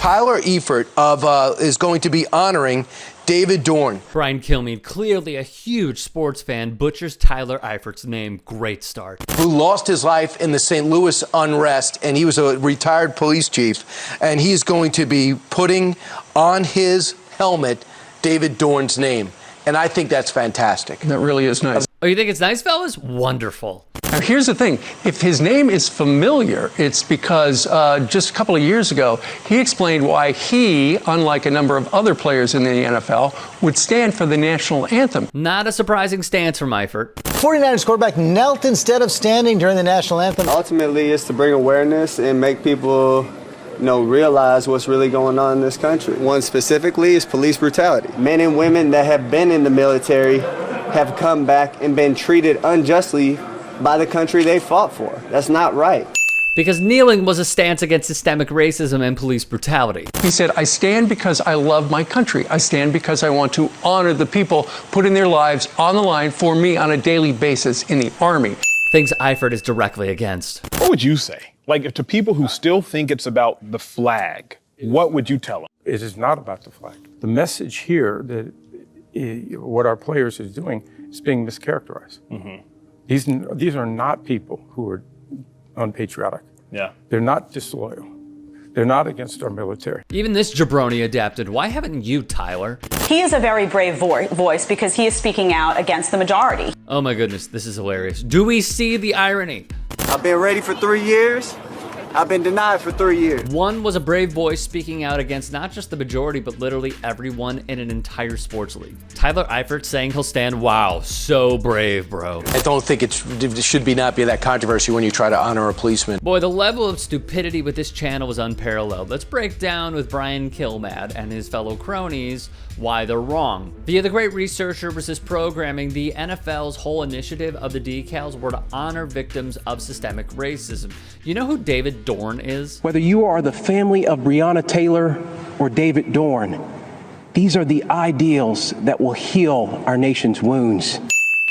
Tyler Eifert is going to be honoring David Dorn. Brian Kilmeade, clearly a huge sports fan, butchers Tyler Eifert's name. Great start. Who lost his life in the St. Louis unrest, and he was a retired police chief, and he's going to be putting on his helmet David Dorn's name. And I think that's fantastic. That really is nice. Oh, you think it's nice, fellas? Wonderful. Now, here's the thing. If his name is familiar, it's because just a couple of years ago, he explained why he, unlike a number of other players in the NFL, would stand for the national anthem. Not a surprising stance from Eifert. 49ers quarterback knelt instead of standing during the national anthem. Ultimately, it's to bring awareness and make people realize what's really going on in this country. One specifically is police brutality. Men and women that have been in the military have come back and been treated unjustly by the country they fought for. That's not right. Because kneeling was a stance against systemic racism and police brutality. He said, I stand because I love my country. I stand because I want to honor the people putting their lives on the line for me on a daily basis in the Army. Things Eifert is directly against. What would you say? Like, if to people who still think it's about the flag, what would you tell them? It is not about the flag. The message here that what our players are doing is being mischaracterized. Mm-hmm. These are not people who are unpatriotic. Yeah. They're not disloyal. They're not against our military. Even this jabroni adapted. Why haven't you, Tyler? He is a very brave voice because he is speaking out against the majority. Oh my goodness, this is hilarious. Do we see the irony? I've been ready for 3 years. I've been denied for 3 years. One was a brave voice speaking out against not just the majority, but literally everyone in an entire sports league. Tyler Eifert saying he'll stand. Wow, so brave, bro. I don't think it should not be that controversy when you try to honor a policeman. Boy, the level of stupidity with this channel was unparalleled. Let's break down with Brian Kilmeade and his fellow cronies why they're wrong. Via the great researcher resist programming, the NFL's whole initiative of the decals were to honor victims of systemic racism. You know who David Dorn is? Whether you are the family of Breonna Taylor or David Dorn, these are the ideals that will heal our nation's wounds.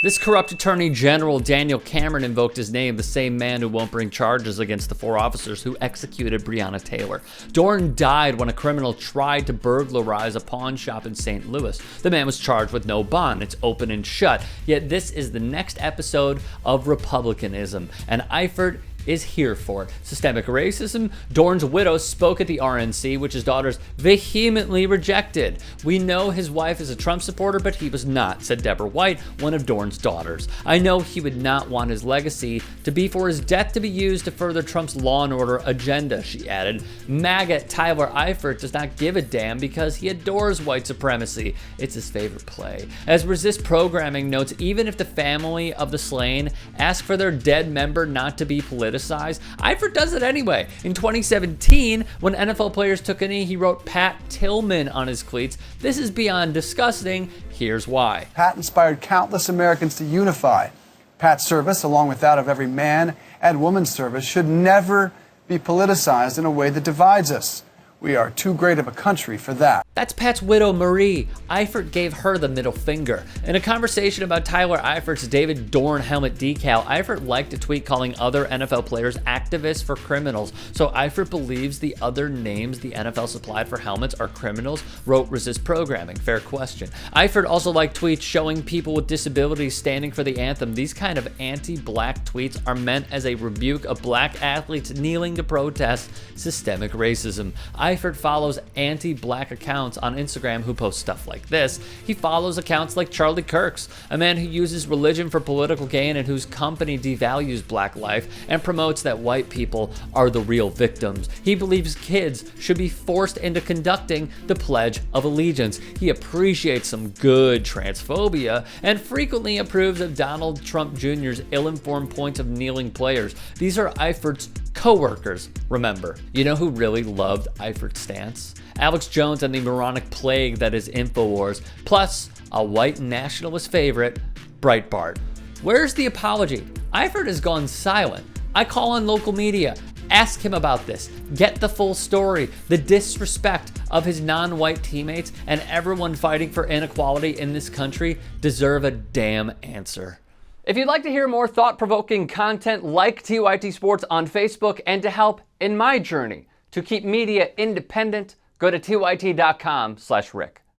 This corrupt Attorney General Daniel Cameron invoked his name, the same man who won't bring charges against the 4 officers who executed Breonna Taylor. Dorn died when a criminal tried to burglarize a pawn shop in St. Louis. The man was charged with no bond. It's open and shut. Yet this is the next episode of Republicanism, and Eifert is here for it. Systemic racism. Dorn's widow spoke at the RNC, which his daughters vehemently rejected. We know his wife is a Trump supporter, but he was not, said Deborah White, one of Dorn's daughters. I know he would not want his legacy to be for his death to be used to further Trump's law and order agenda, she added. MAGA Tyler Eifert does not give a damn because he adores white supremacy. It's his favorite play. As Resist Programming notes, even if the family of the slain ask for their dead member not to be politicized, Eifert does it anyway. In 2017, when NFL players took a knee, he wrote Pat Tillman on his cleats. This is beyond disgusting. Here's why. Pat inspired countless Americans to unify. Pat's service, along with that of every man and woman's service, should never be politicized in a way that divides us. We are too great of a country for that. That's Pat's widow, Marie. Eifert gave her the middle finger. In a conversation about Tyler Eifert's David Dorn helmet decal, Eifert liked a tweet calling other NFL players activists for criminals. So Eifert believes the other names the NFL supplied for helmets are criminals, wrote Resist Programming. Fair question. Eifert also liked tweets showing people with disabilities standing for the anthem. These kind of anti-black tweets are meant as a rebuke of black athletes kneeling to protest systemic racism. Eifert follows anti-black accounts on Instagram who post stuff like this. He follows accounts like Charlie Kirk's, a man who uses religion for political gain and whose company devalues black life and promotes that white people are the real victims. He believes kids should be forced into conducting the Pledge of Allegiance. He appreciates some good transphobia and frequently approves of Donald Trump Jr.'s ill-informed points of kneeling players. These are Eifert's co-workers, remember. You know who really loved Eifert's stance? Alex Jones and the moronic plague that is InfoWars, plus a white nationalist favorite, Breitbart. Where's the apology? Eifert has gone silent. I call on local media. Ask him about this. Get the full story. The disrespect of his non-white teammates and everyone fighting for inequality in this country deserve a damn answer. If you'd like to hear more thought-provoking content like TYT Sports on Facebook and to help in my journey to keep media independent, Go to tyt.com/Rick.